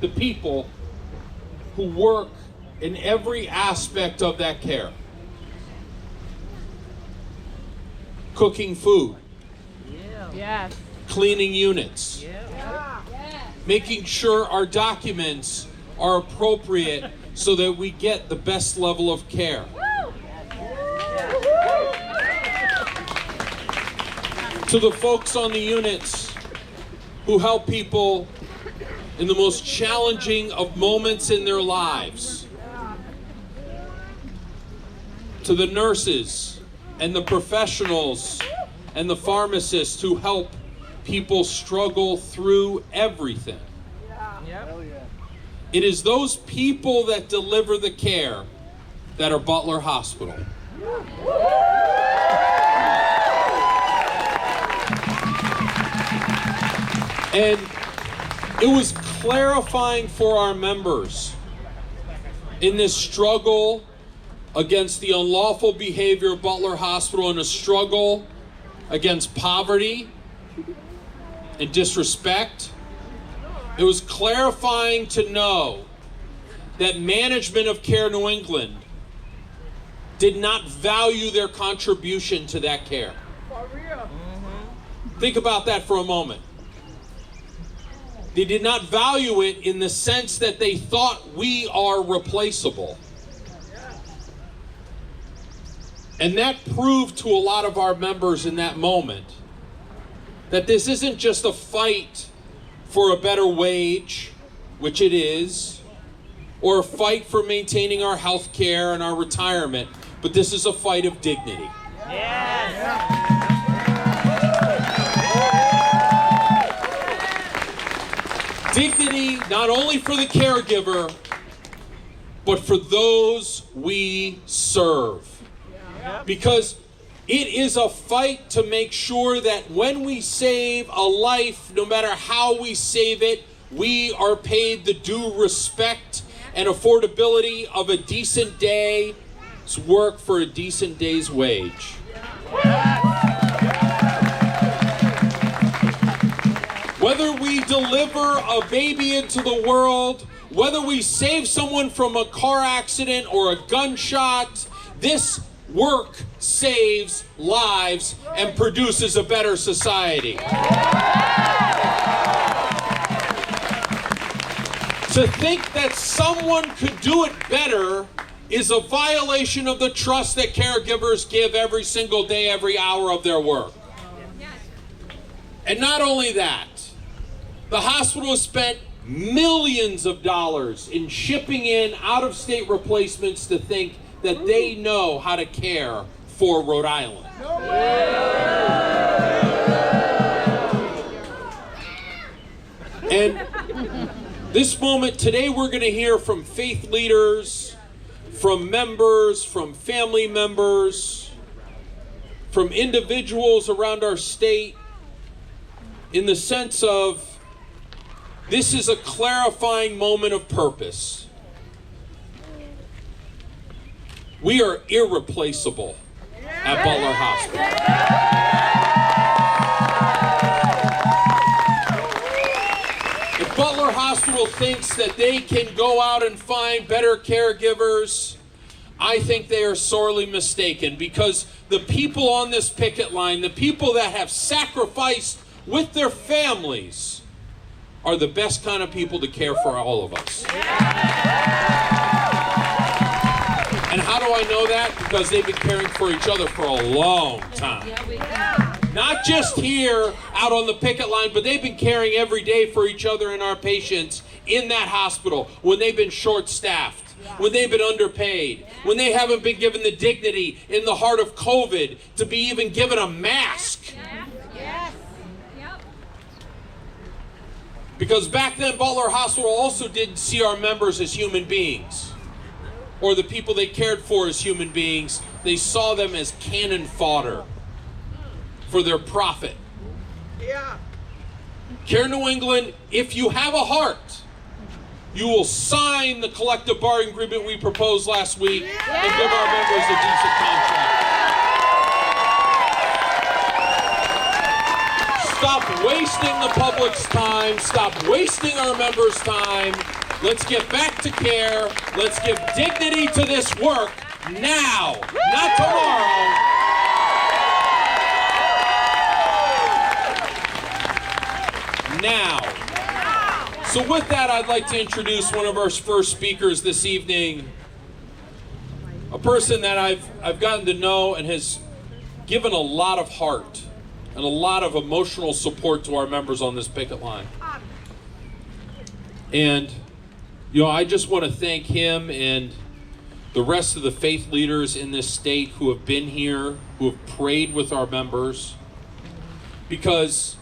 the people who work in every aspect of that care. Cooking food. Yes. Cleaning units. Making sure our documents are appropriate so that we get the best level of care. To the folks on the units who help people in the most challenging of moments in their lives. To the nurses and the professionals and the pharmacists who help people struggle through everything. It is those people that deliver the care that are Butler Hospital. And it was clarifying for our members in this struggle against the unlawful behavior of Butler Hospital and a struggle against poverty and disrespect. It was clarifying to know that management of Care New England did not value their contribution to that care. For real. Think about that for a moment. They did not value it in the sense that they thought we are replaceable. And that proved to a lot of our members in that moment that this isn't just a fight for a better wage, which it is, or a fight for maintaining our health care and our retirement, but this is a fight of dignity. Yes. Dignity not only for the caregiver, but for those we serve. Because it is a fight to make sure that when we save a life, no matter how we save it, we are paid the due respect and affordability of a decent day's work for a decent day's wage. Whether we deliver a baby into the world, whether we save someone from a car accident or a gunshot, this work saves lives and produces a better society. To think that someone could do it better is a violation of the trust that caregivers give every single day, every hour of their work. And not only that, the hospital has spent millions of dollars in shipping in out-of-state replacements to think that they know how to care for Rhode Island. And this moment today, we're going to hear from faith leaders, from members, from family members, from individuals around our state, in the sense of this is a clarifying moment of purpose. We are irreplaceable at Butler Hospital. If Butler Hospital thinks that they can go out and find better caregivers, I think they are sorely mistaken, because the people on this picket line, the people that have sacrificed with their families, are the best kind of people to care for all of us. And how do I know that? Because they've been caring for each other for a long time. Not just here out on the picket line, but they've been caring every day for each other and our patients in that hospital when they've been short-staffed, when they've been underpaid, when they haven't been given the dignity in the heart of COVID to be even given a mask. Because back then, Butler Hospital also didn't see our members as human beings, or the people they cared for as human beings. They saw them as cannon fodder for their profit. Care New England, if you have a heart, you will sign the collective bargaining agreement we proposed last week and give our members a decent contract. Stop wasting the public's time. Stop wasting our members' time. Let's get back to care. Let's give dignity to this work now, not tomorrow. Now. So with that, I'd like to introduce one of our first speakers this evening, a person that I've gotten to know and has given a lot of heart and a lot of emotional support to our members on this picket line. And, I just want to thank him and the rest of the faith leaders in this state who have been here, who have prayed with our members, because,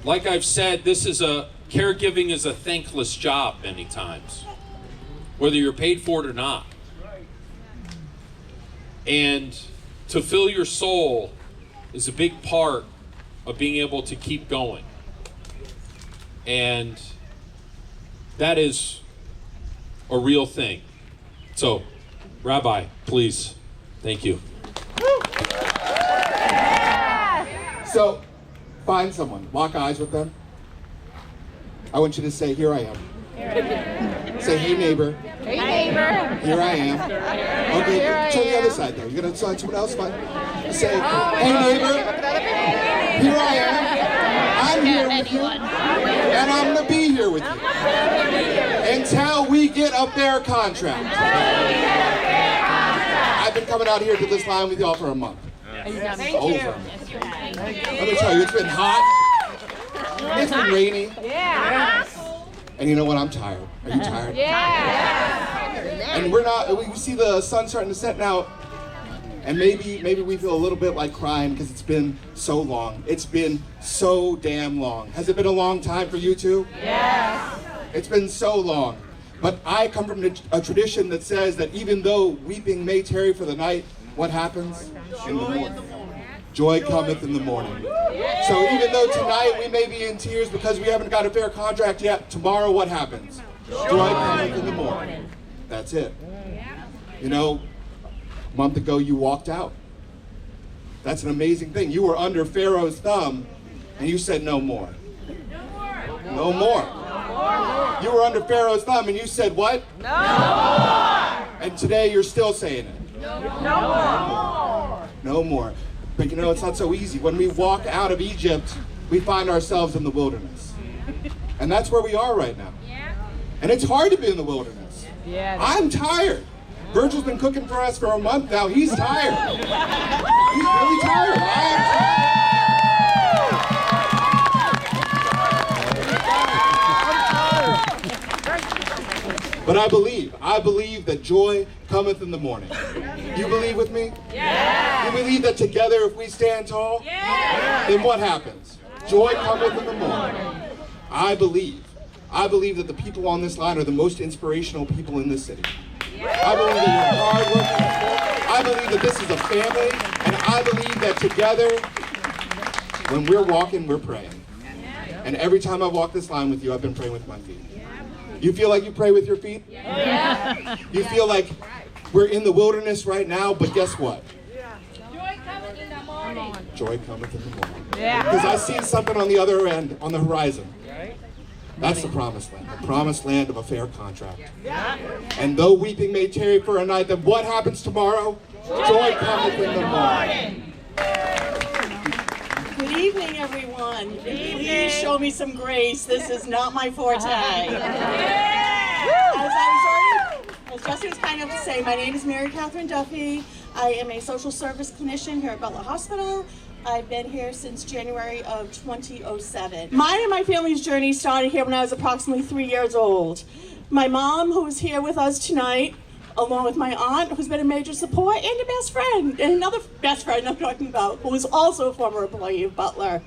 like I've said, caregiving is a thankless job many times, whether you're paid for it or not. And to fill your soul is a big part of being able to keep going. And that is a real thing. So, Rabbi, please. Thank you. So, find someone, lock eyes with them. I want you to say, here I am. Say, hey neighbor. Hey, neighbor. Here I am. Okay, turn the other side though. You're gonna find someone else? Fine. Say, hey neighbor. Here I am. I'm here with you. And I'm gonna be here with you. Until we get a fair contract. I've been coming out here to this line with y'all for a month. Over. Let me tell you, it's been hot. It's been rainy. Yeah. And you know what? I'm tired. Are you tired? Yeah. And we see the sun starting to set now. And maybe we feel a little bit like crying because it's been so long. It's been so damn long. Has it been a long time for you too? Yes. It's been so long. But I come from a tradition that says that even though weeping may tarry for the night, what happens? In the morning. Joy cometh in the morning. So even though tonight we may be in tears because we haven't got a fair contract yet, tomorrow what happens? Joy cometh in the morning. That's it. A month ago you walked out. That's an amazing thing. You were under Pharaoh's thumb and you said no more. No more. You were under Pharaoh's thumb and you said what? No more. And today you're still saying it. No more. No more. But it's not so easy. When we walk out of Egypt, we find ourselves in the wilderness. And that's where we are right now. And it's hard to be in the wilderness. I'm tired. Virgil's been cooking for us for a month now. He's tired. He's really tired. I'm tired. But I believe that joy cometh in the morning. You believe with me? Yeah. You believe that together if we stand tall? Yeah. Then what happens? Joy cometh in the morning. I believe that the people on this line are the most inspirational people in this city. I believe that you're hardworking people. I believe that this is a family. And I believe that together, when we're walking, we're praying. And every time I walk this line with you, I've been praying with my feet. You feel like you pray with your feet? Yeah. You feel like we're in the wilderness right now, but guess what? Joy cometh in the morning. Joy cometh in the morning. Yeah. Because I see something on the other end, on the horizon. That's the promised land of a fair contract. Yeah. And though weeping may tarry for a night, then what happens tomorrow? Joy cometh in the morning. Good evening, everyone. Please show me some grace. This is not my forte. As Jesse was kind enough to say, my name is Mary Catherine Duffy. I am a social service clinician here at Butler Hospital. I've been here since January of 2007. Mine and my family's journey started here when I was approximately 3 years old. My mom, who is here with us tonight, along with my aunt, who's been a major support, and a best friend, and another best friend I'm talking about, who is also a former employee of Butler.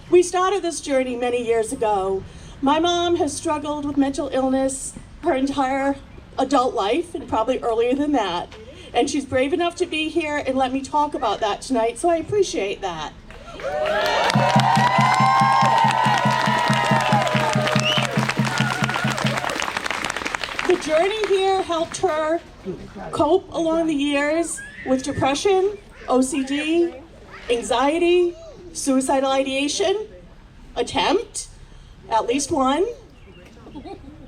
We started this journey many years ago. My mom has struggled with mental illness her entire adult life, and probably earlier than that. And she's brave enough to be here and let me talk about that tonight, so I appreciate that. The journey here helped her cope along the years with depression, OCD, anxiety, suicidal ideation, attempt, at least one.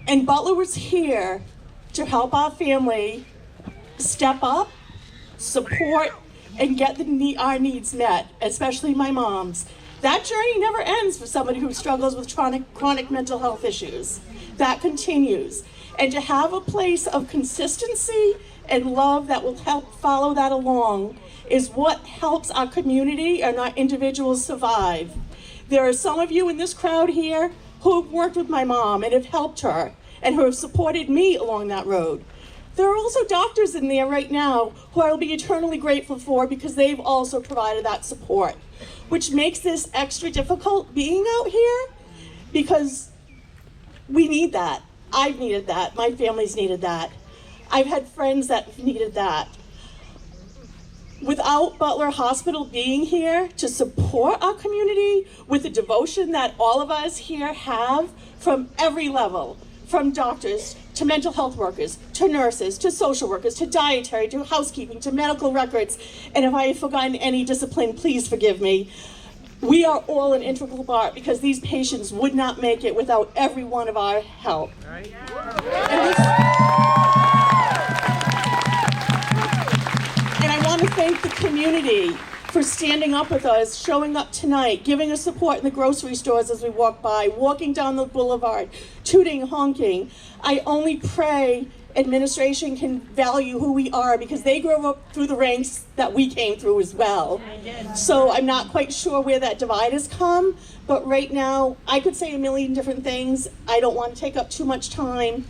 And Butler was here to help our family step up, support, and get our needs met, especially my mom's. That journey never ends for somebody who struggles with chronic mental health issues. That continues. And to have a place of consistency and love that will help follow that along is what helps our community and our individuals survive. There are some of you in this crowd here who have worked with my mom and have helped her and who have supported me along that road. There are also doctors in there right now who I will be eternally grateful for because they've also provided that support, which makes this extra difficult being out here because we need that. I've needed that. My family's needed that. I've had friends that needed that. Without Butler Hospital being here to support our community with the devotion that all of us here have from every level, from doctors to mental health workers, to nurses, to social workers, to dietary, to housekeeping, to medical records, and if I have forgotten any discipline, please forgive me. We are all an integral part because these patients would not make it without every one of our help. And I want to thank the community for standing up with us, showing up tonight, giving us support in the grocery stores as we walk by, walking down the boulevard, tooting, honking. I only pray administration can value who we are because they grew up through the ranks that we came through as well. So I'm not quite sure where that divide has come, but right now I could say a million different things. I don't want to take up too much time,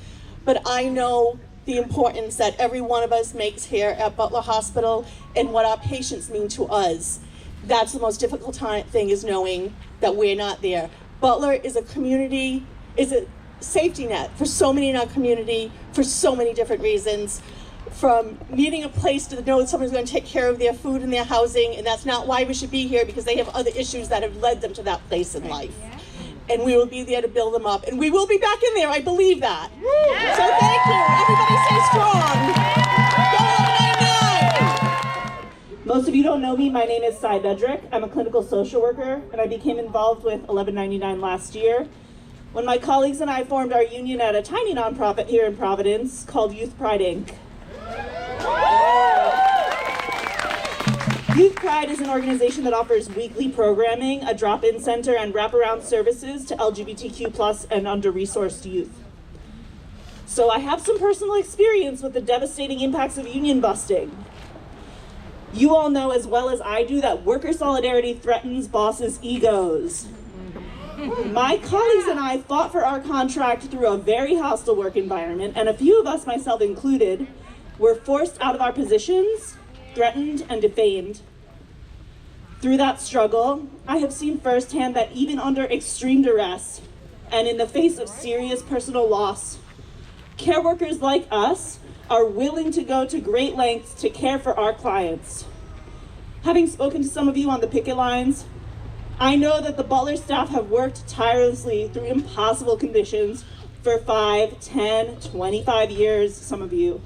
but I know the importance that every one of us makes here at Butler Hospital and what our patients mean to us. That's the most difficult thing, is knowing that we're not there. Butler is a community, is a safety net for so many in our community for so many different reasons, from needing a place to know that someone's going to take care of their food and their housing, and that's not why we should be here because they have other issues that have led them to that place in life. And we will be there to build them up. And we will be back in there, I believe that. So thank you. Everybody stay strong. Go 1199. Most of you don't know me. My name is Cy Bedrick. I'm a clinical social worker, and I became involved with 1199 last year when my colleagues and I formed our union at a tiny nonprofit here in Providence called Youth Pride, Inc. Youth Pride is an organization that offers weekly programming, a drop-in center, and wraparound services to LGBTQ+ and under-resourced youth. So I have some personal experience with the devastating impacts of union busting. You all know as well as I do that worker solidarity threatens bosses' egos. My colleagues and I fought for our contract through a very hostile work environment, and a few of us, myself included, were forced out of our positions, threatened, and defamed. Through that struggle, I have seen firsthand that even under extreme duress and in the face of serious personal loss, care workers like us are willing to go to great lengths to care for our clients. Having spoken to some of you on the picket lines, I know that the Butler staff have worked tirelessly through impossible conditions for 5, 10, 25 years, some of you.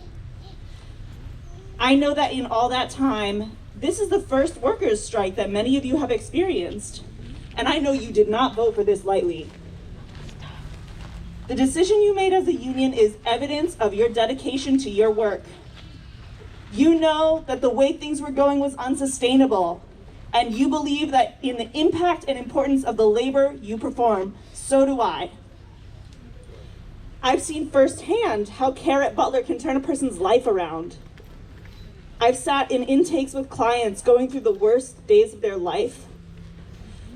I know that in all that time, this is the first workers' strike that many of you have experienced, and I know you did not vote for this lightly. The decision you made as a union is evidence of your dedication to your work. You know that the way things were going was unsustainable, and you believe that in the impact and importance of the labor you perform. So do I. I've seen firsthand how care at Butler can turn a person's life around. I've sat in intakes with clients going through the worst days of their life,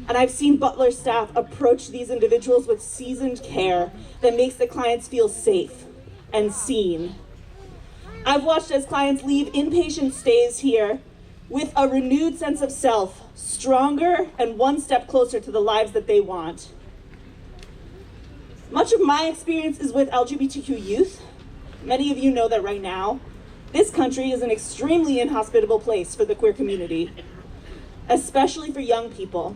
and I've seen Butler staff approach these individuals with seasoned care that makes the clients feel safe and seen. I've watched as clients leave inpatient stays here with a renewed sense of self, stronger and one step closer to the lives that they want. Much of my experience is with LGBTQ youth. Many of you know that right now, this country is an extremely inhospitable place for the queer community, especially for young people.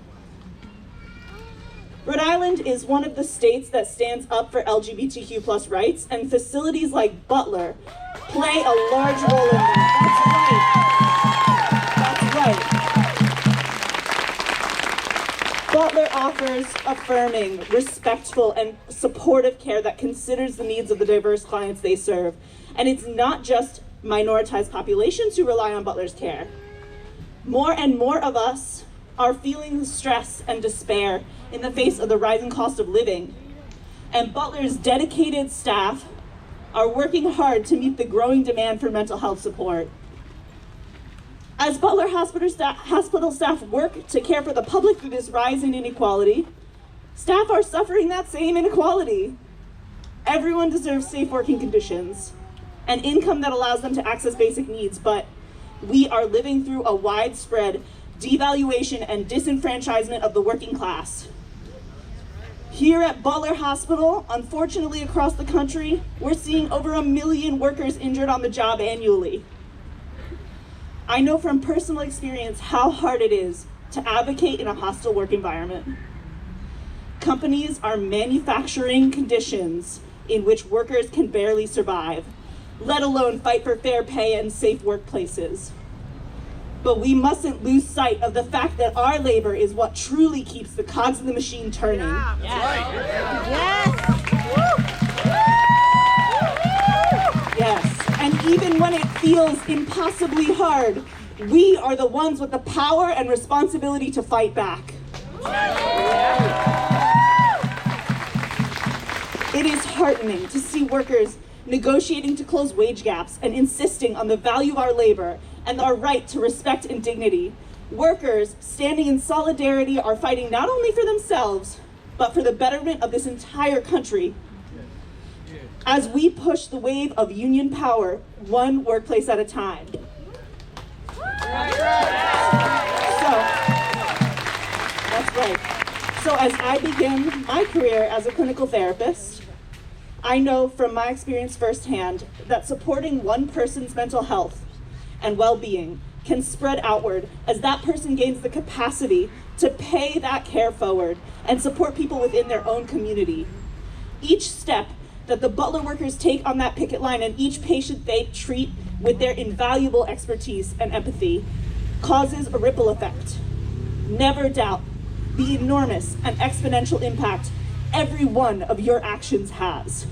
Rhode Island is one of the states that stands up for LGBTQ+ rights, and facilities like Butler play a large role in that. That's right. Butler offers affirming, respectful, and supportive care that considers the needs of the diverse clients they serve. And it's not just minoritized populations who rely on Butler's care. More and more of us are feeling the stress and despair in the face of the rising cost of living. And Butler's dedicated staff are working hard to meet the growing demand for mental health support. As Butler hospital staff work to care for the public through this rise in inequality, staff are suffering that same inequality. Everyone deserves safe working conditions, an income that allows them to access basic needs, but we are living through a widespread devaluation and disenfranchisement of the working class. Here at Butler Hospital, unfortunately across the country, we're seeing over 1 million workers injured on the job annually. I know from personal experience how hard it is to advocate in a hostile work environment. Companies are manufacturing conditions in which workers can barely survive, let alone fight for fair pay and safe workplaces. But we mustn't lose sight of the fact that our labor is what truly keeps the cogs of the machine turning. Yes, and even when it feels impossibly hard, we are the ones with the power and responsibility to fight back. It is heartening to see workers negotiating to close wage gaps and insisting on the value of our labor and our right to respect and dignity. Workers standing in solidarity are fighting not only for themselves, but for the betterment of this entire country. As we push the wave of union power, one workplace at a time. That's right. So as I begin my career as a clinical therapist, I know from my experience firsthand that supporting one person's mental health and well-being can spread outward as that person gains the capacity to pay that care forward and support people within their own community. Each step that the Butler workers take on that picket line and each patient they treat with their invaluable expertise and empathy causes a ripple effect. Never doubt the enormous and exponential impact every one of your actions has.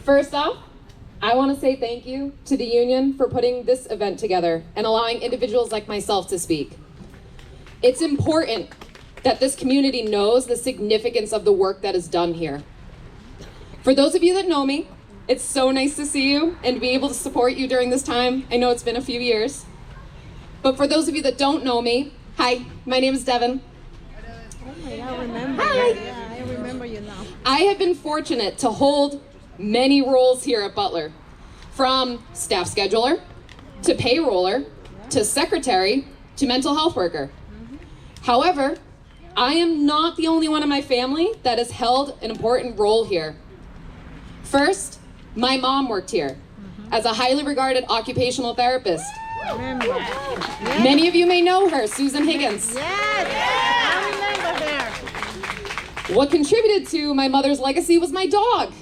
First off, I want to say thank you to the union for putting this event together and allowing individuals like myself to speak. It's important that this community knows the significance of the work that is done here. For those of you that know me, it's so nice to see you and be able to support you during this time. I know it's been a few years. But for those of you that don't know me, hi, my name is Devin. I remember. Hi. Yeah, I remember you now. I have been fortunate to hold many roles here at Butler, from staff scheduler, to payroller, to secretary, to mental health worker. However, I am not the only one in my family that has held an important role here. First, my mom worked here as a highly regarded occupational therapist. Remember. Many of you may know her, Susan Higgins. Yes, I remember her. What contributed to my mother's legacy was my dog,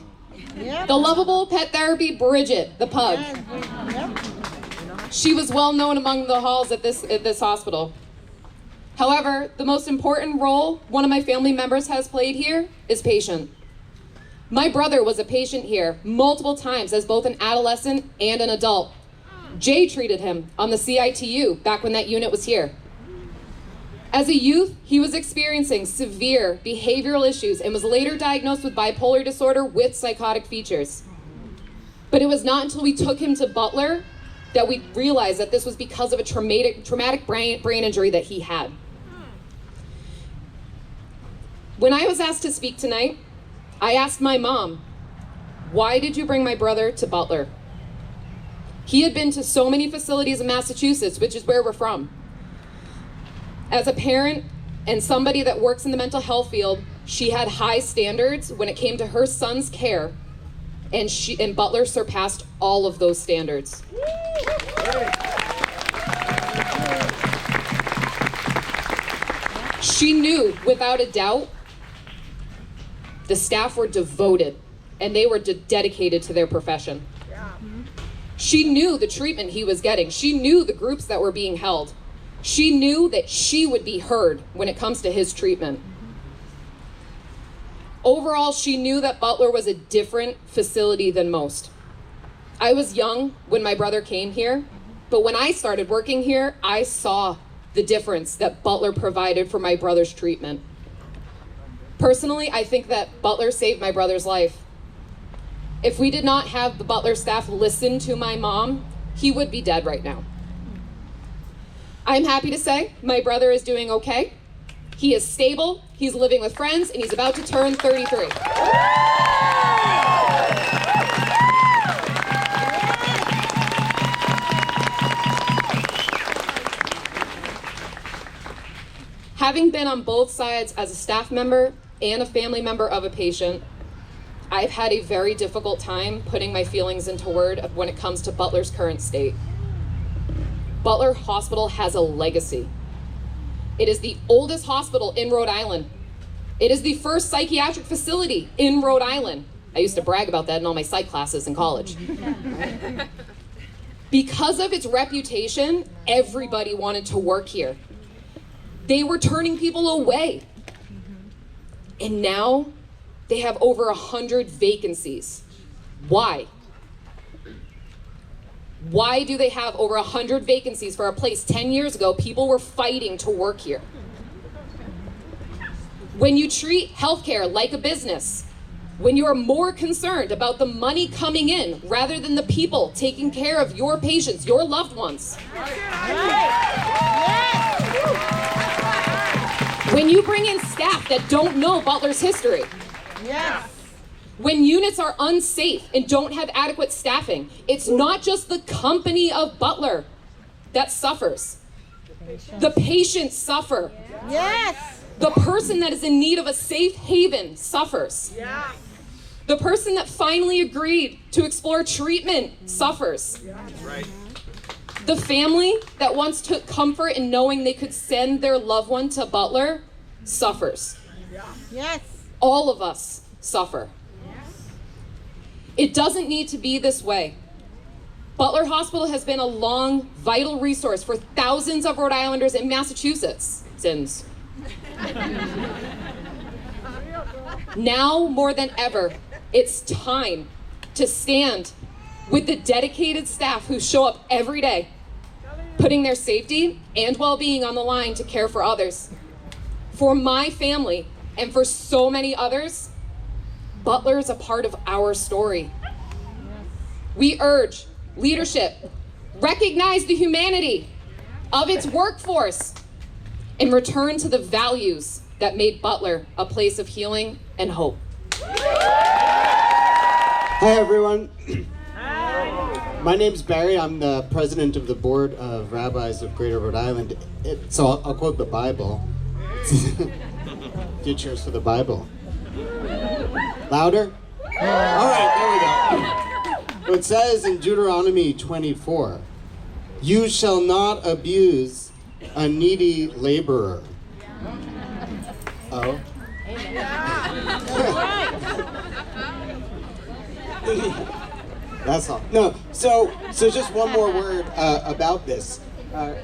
Yep. the lovable pet therapy Bridget, the pug. Yep. She was well known among the halls at this hospital. However, the most important role one of my family members has played here is patient. My brother was a patient here multiple times as both an adolescent and an adult. Jay treated him on the CITU back when that unit was here. As a youth, he was experiencing severe behavioral issues and was later diagnosed with bipolar disorder with psychotic features. But it was not until we took him to Butler that we realized that this was because of a traumatic brain injury that he had. When I was asked to speak tonight, I asked my mom, "Why did you bring my brother to Butler?" He had been to so many facilities in Massachusetts, which is where we're from. As a parent and somebody that works in the mental health field, she had high standards when it came to her son's care, and Butler surpassed all of those standards. She knew without a doubt the staff were devoted and they were dedicated to their profession. She knew the treatment he was getting. She knew the groups that were being held. She knew that she would be heard when it comes to his treatment. Overall, she knew that Butler was a different facility than most. I was young when my brother came here, but when I started working here, I saw the difference that Butler provided for my brother's treatment. Personally, I think that Butler saved my brother's life. If we did not have the Butler staff listen to my mom, he would be dead right now. I'm happy to say my brother is doing okay. He is stable, he's living with friends, and he's about to turn 33. Having been on both sides as a staff member and a family member of a patient, I've had a very difficult time putting my feelings into word when it comes to Butler's current state. Butler Hospital has a legacy. It is the oldest hospital in Rhode Island. It is the first psychiatric facility in Rhode Island. I used to brag about that in all my psych classes in college. Because of its reputation, everybody wanted to work here. They were turning people away. And now they have over 100 vacancies. Why? Why do they have over 100 vacancies for a place 10 years ago people were fighting to work here? When you treat healthcare like a business, when you are more concerned about the money coming in rather than the people taking care of your patients, your loved ones. When you bring in staff that don't know Butler's history. Yes. When units are unsafe and don't have adequate staffing, it's not just the company of Butler that suffers. The patients suffer. Yes. The person that is in need of a safe haven suffers. Yeah. The person that finally agreed to explore treatment suffers. That's right. The family that once took comfort in knowing they could send their loved one to Butler suffers. Yes. All of us suffer. It doesn't need to be this way. Butler Hospital has been a long, vital resource for thousands of Rhode Islanders in Massachusetts. Now more than ever, it's time to stand with the dedicated staff who show up every day, putting their safety and well-being on the line to care for others. For my family and for so many others, Butler is a part of our story. We urge leadership, recognize the humanity of its workforce, and return to the values that made Butler a place of healing and hope. Hi, everyone. My name's Barry. I'm the president of the board of rabbis of Greater Rhode Island. So I'll quote the Bible. Do cheers for the Bible. Louder? All right, there we go. So it says in Deuteronomy 24, "You shall not abuse a needy laborer." Oh. That's all. No, so just one more word about this,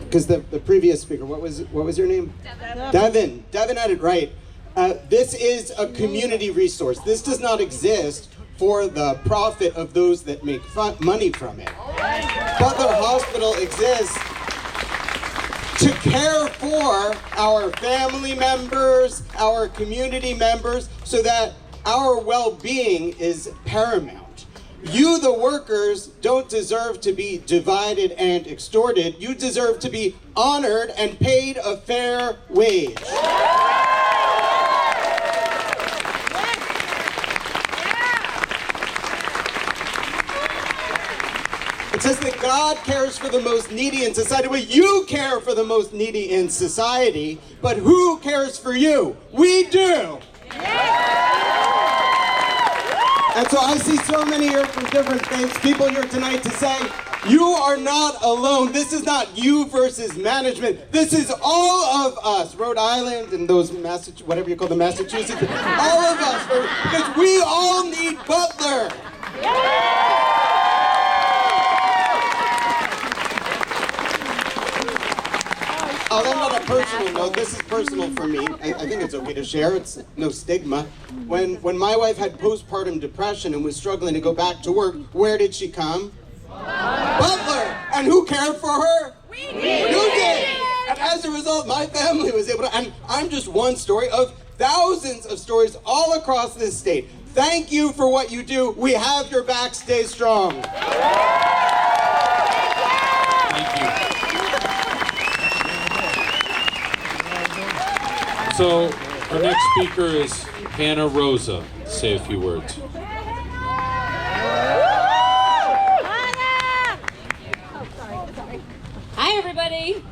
because the previous speaker, what was your name? Devin. Devin had it right. This is a community resource. This does not exist for the profit of those that make money from it. Butler Hospital exists to care for our family members, our community members, so that our well-being is paramount. You, the workers, don't deserve to be divided and extorted. You deserve to be honored and paid a fair wage. It says that God cares for the most needy in society. Well, you care for the most needy in society, but who cares for you? We do. And so I see so many here from different faiths, people here tonight to say, you are not alone. This is not you versus management. This is all of us, Rhode Island and those whatever you call the Massachusetts, all of us, because we all need Butler. I'll end on a personal note. This is personal for me. I think it's okay to share. It's no stigma. When my wife had postpartum depression and was struggling to go back to work, where did she come? Butler! And who cared for her? We did! You did! And as a result, my family was able to, and I'm just one story of thousands of stories all across this state. Thank you for what you do. We have your back. Stay strong. Thank you. So our next speaker is Hannah Rosa. Say a few words. Hi, everybody.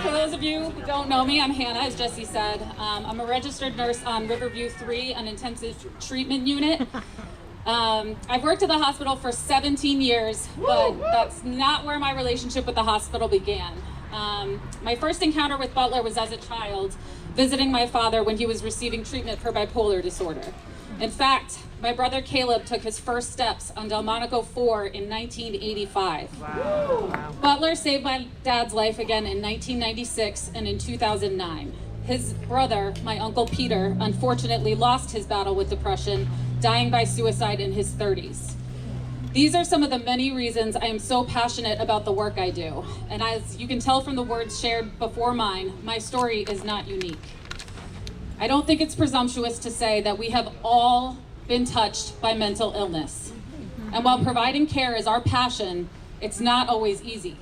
For those of you who don't know me, I'm Hannah, as Jesse said. I'm a registered nurse on Riverview 3, an intensive treatment unit. I've worked at the hospital for 17 years, but that's not where my relationship with the hospital began. My first encounter with Butler was as a child, visiting my father when he was receiving treatment for bipolar disorder. In fact, my brother Caleb took his first steps on Delmonico 4 in 1985. Wow. Butler saved my dad's life again in 1996 and in 2009. His brother, my Uncle Peter, unfortunately lost his battle with depression, dying by suicide in his 30s. These are some of the many reasons I am so passionate about the work I do. And as you can tell from the words shared before mine, my story is not unique. I don't think it's presumptuous to say that we have all been touched by mental illness. And while providing care is our passion, it's not always easy.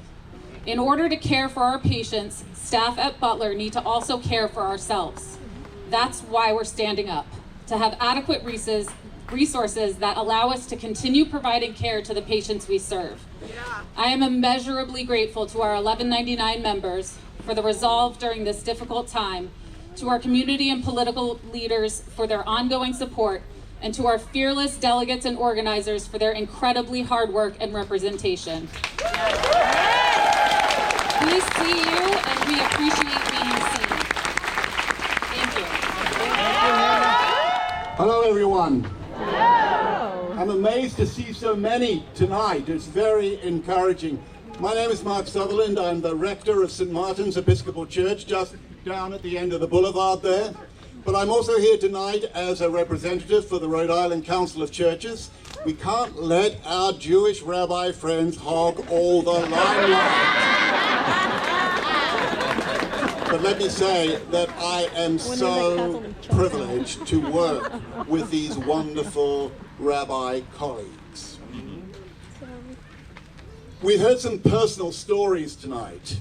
In order to care for our patients, staff at Butler need to also care for ourselves. That's why we're standing up, to have adequate resources that allow us to continue providing care to the patients we serve. I am immeasurably grateful to our 1199 members for the resolve during this difficult time, to our community and political leaders for their ongoing support, and to our fearless delegates and organizers for their incredibly hard work and representation. We see you and we appreciate being seen. Thank you. Hello, everyone. Hello. I'm amazed to see so many tonight. It's very encouraging. My name is Mark Sutherland. I'm the rector of St. Martin's Episcopal Church, just down at the end of the boulevard there. But I'm also here tonight as a representative for the Rhode Island Council of Churches. We can't let our Jewish rabbi friends hog all the limelight. But let me say that I am so privileged to work with these wonderful rabbi colleagues. We've heard some personal stories tonight.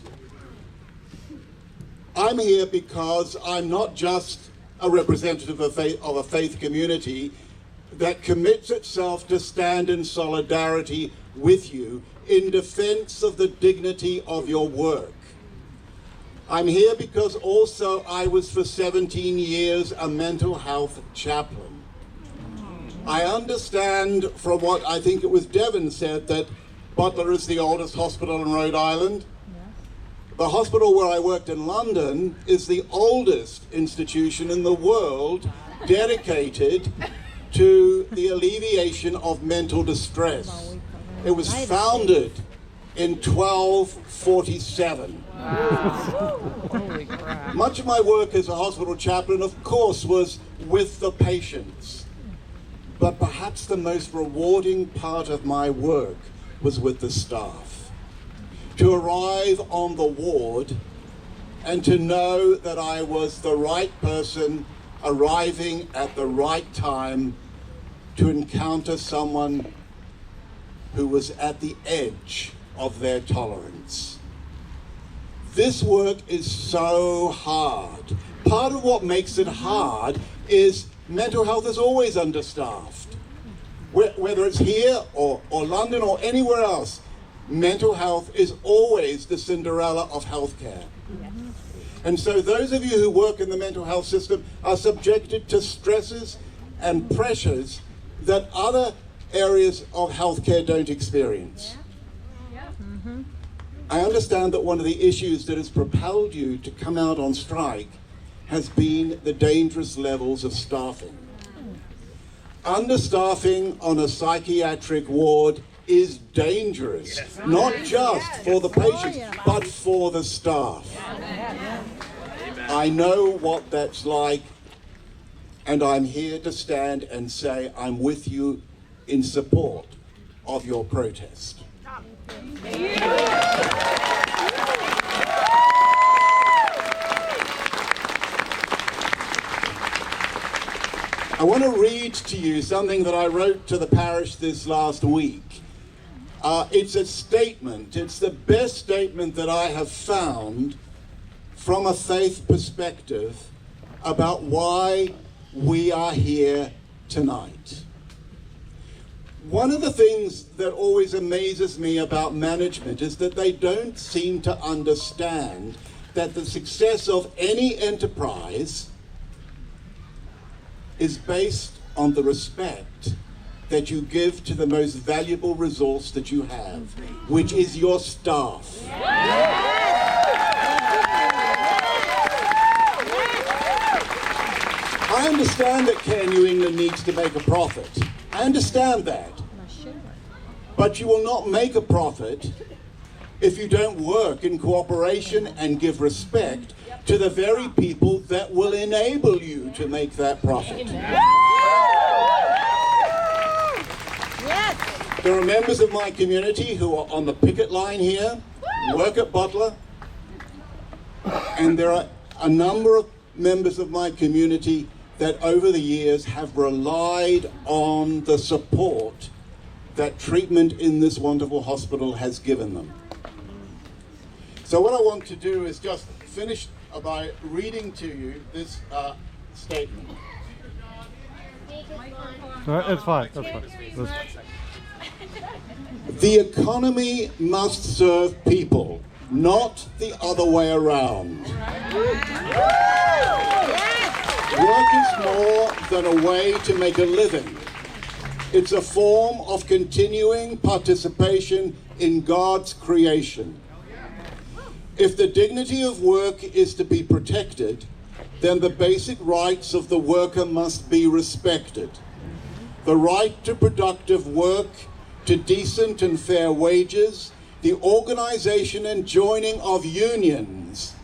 I'm here because I'm not just a representative of a faith community that commits itself to stand in solidarity with you in defense of the dignity of your work. I'm here because also I was for 17 years a mental health chaplain. I understand from what I think it was Devin said that Butler is the oldest hospital in Rhode Island. The hospital where I worked in London is the oldest institution in the world dedicated to the alleviation of mental distress. It was founded in 1247. Wow. Much of my work as a hospital chaplain, of course, was with the patients. But perhaps the most rewarding part of my work was with the staff. To arrive on the ward and to know that I was the right person arriving at the right time to encounter someone who was at the edge of their tolerance. This work is so hard. Part of what makes it hard is mental health is always understaffed. Whether it's here or London or anywhere else, mental health is always the Cinderella of healthcare. And so those of you who work in the mental health system are subjected to stresses and pressures that other areas of healthcare don't experience. I understand that one of the issues that has propelled you to come out on strike has been the dangerous levels of staffing. Understaffing on a psychiatric ward is dangerous, not just for the patients, but for the staff. I know what that's like, and I'm here to stand and say I'm with you in support of your protest. I want to read to you something that I wrote to the parish this last week. It's a statement. It's the best statement that I have found from a faith perspective about why we are here tonight. One of the things that always amazes me about management is that they don't seem to understand that the success of any enterprise is based on the respect that you give to the most valuable resource that you have, which is your staff. I understand that Care New England needs to make a profit. I understand that. But you will not make a profit if you don't work in cooperation and give respect to the very people that will enable you to make that profit. There are members of my community who are on the picket line here, work at Butler, and there are a number of members of my community that over the years have relied on the support that treatment in this wonderful hospital has given them. So what I want to do is just finish by reading to you this statement. It's fine. That's fine. The economy must serve people, not the other way around. Work is more than a way to make a living. It's a form of continuing participation in God's creation. If the dignity of work is to be protected, then the basic rights of the worker must be respected. The right to productive work, to decent and fair wages, the organization and joining of unions,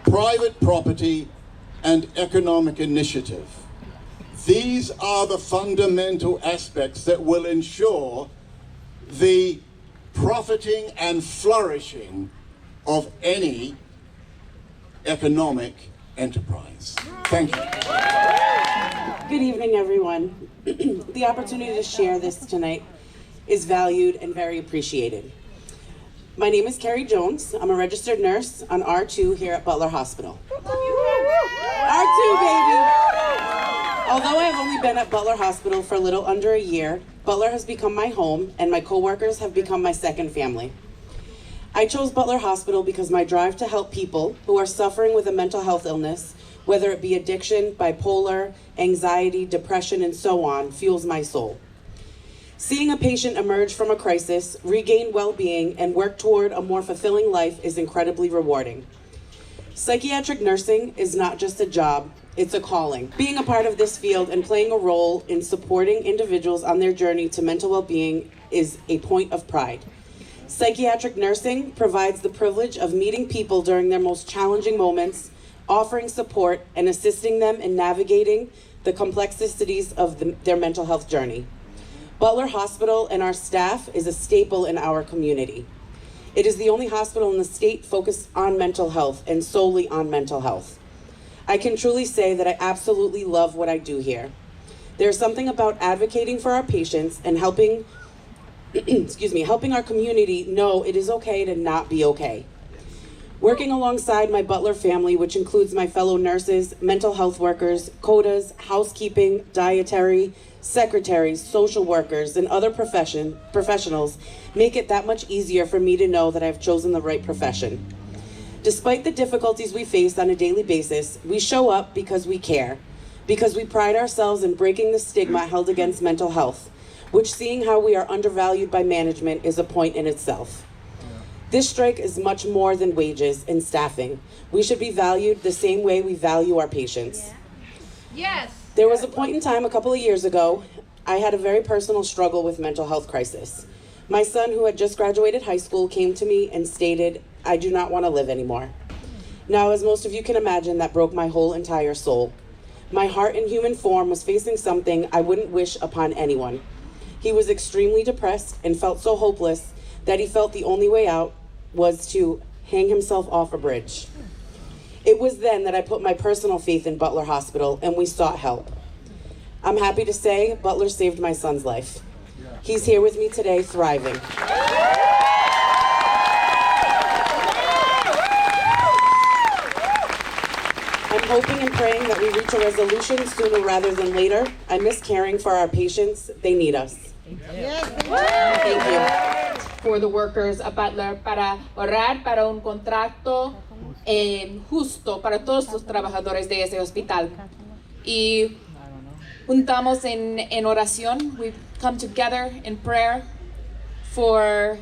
private property, and economic initiative. These are the fundamental aspects that will ensure the profiting and flourishing of any economic enterprise. Thank you. Good evening, everyone. The opportunity to share this tonight is valued and very appreciated. My name is Carrie Jones. I'm a registered nurse on R2 here at Butler Hospital. R2, baby! Although I have only been at Butler Hospital for a little under a year, Butler has become my home and my coworkers have become my second family. I chose Butler Hospital because my drive to help people who are suffering with a mental health illness, whether it be addiction, bipolar, anxiety, depression, and so on, fuels my soul. Seeing a patient emerge from a crisis, regain well-being, and work toward a more fulfilling life is incredibly rewarding. Psychiatric nursing is not just a job, it's a calling. Being a part of this field and playing a role in supporting individuals on their journey to mental well-being is a point of pride. Psychiatric nursing provides the privilege of meeting people during their most challenging moments, offering support, and assisting them in navigating the complexities of their mental health journey. Butler Hospital and our staff is a staple in our community. It is the only hospital in the state focused on mental health and solely on mental health. I can truly say that I absolutely love what I do here. There's something about advocating for our patients and helping helping our community know it is okay to not be okay. Working alongside my Butler family, which includes my fellow nurses, mental health workers, CODAs, housekeeping, dietary, secretaries, social workers, and other professionals, make it that much easier for me to know that I've chosen the right profession. Despite the difficulties we face on a daily basis, we show up because we care, because we pride ourselves in breaking the stigma held against mental health, which, seeing how we are undervalued by management, is a point in itself. This strike is much more than wages and staffing. We should be valued the same way we value our patients. Yes. There was a point in time a couple of years ago, I had a very personal struggle with mental health crisis. My son, who had just graduated high school, came to me and stated, "I do not want to live anymore." Now, as most of you can imagine, that broke my whole entire soul. My heart in human form was facing something I wouldn't wish upon anyone. He was extremely depressed and felt so hopeless that he felt the only way out was to hang himself off a bridge. It was then that I put my personal faith in Butler Hospital and we sought help. I'm happy to say Butler saved my son's life. He's here with me today, thriving. I'm hoping and praying that we reach a resolution sooner rather than later. I miss caring for our patients. They need us. Thank you. For the workers at Butler para orar para un contrato justo para todos los trabajadores de ese hospital. Y juntamos en oración. We come together in prayer for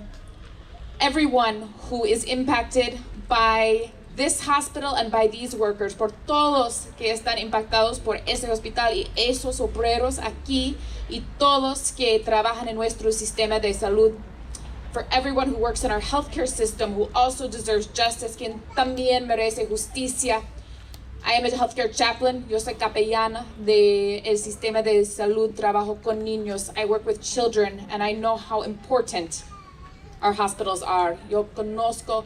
everyone who is impacted by this hospital and by these workers, por todos que están impactados por ese hospital y esos obreros aquí y todos que trabajan en nuestro sistema de salud. For everyone who works in our healthcare system who also deserves justice, quien también merece justicia. I am a healthcare chaplain. Yo soy capellana del sistema de salud. Trabajo con niños. I work with children, and I know how important our hospitals are. Yo conozco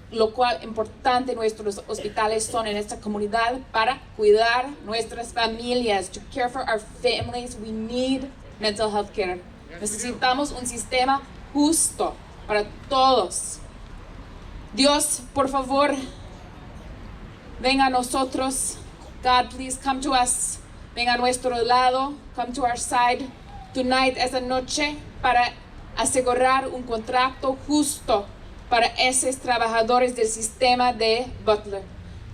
lo cual importante nuestros hospitales son en esta comunidad para cuidar nuestras familias. To care for our families, we need mental health care. Necesitamos un sistema justo para todos. Dios, por favor, venga a nosotros. God, please come to us. Venga a nuestro lado. Come to our side tonight, esa noche, para asegurar un contrato justo para esos trabajadores del sistema de Butler.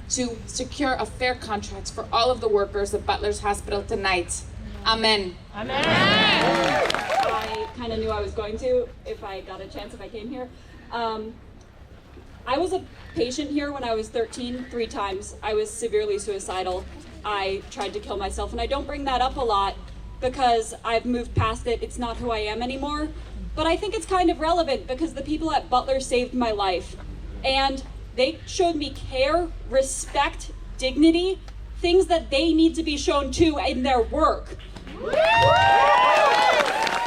To secure a fair contract for all of the workers of Butler's Hospital tonight. Amen. Amen. I kind of knew I was going to if I got a chance, if I came here. I was a patient here when I was 13, 3 times. I was severely suicidal. I tried to kill myself, and I don't bring that up a lot because I've moved past it. It's not who I am anymore. But I think it's kind of relevant because the people at Butler saved my life. And they showed me care, respect, dignity, things that they need to be shown too in their work.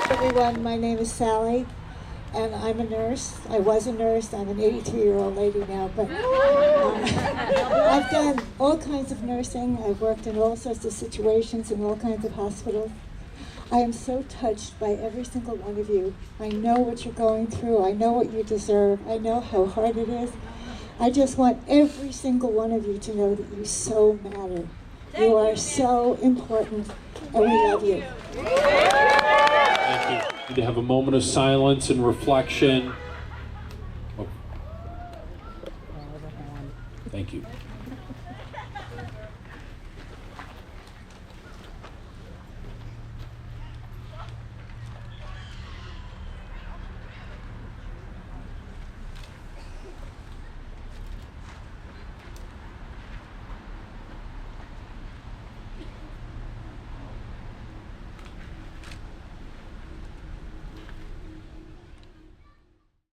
Everyone, my name is Sally, and I'm a nurse. I was a nurse. I'm an 82-year-old lady now, but I've done all kinds of nursing. I've worked in all sorts of situations in all kinds of hospitals. I am so touched by every single one of you. I know what you're going through. I know what you deserve. I know how hard it is. I just want every single one of you to know that you so matter. You are so important, and we love you. Thank you. We need to have a moment of silence and reflection. Oh. Thank you.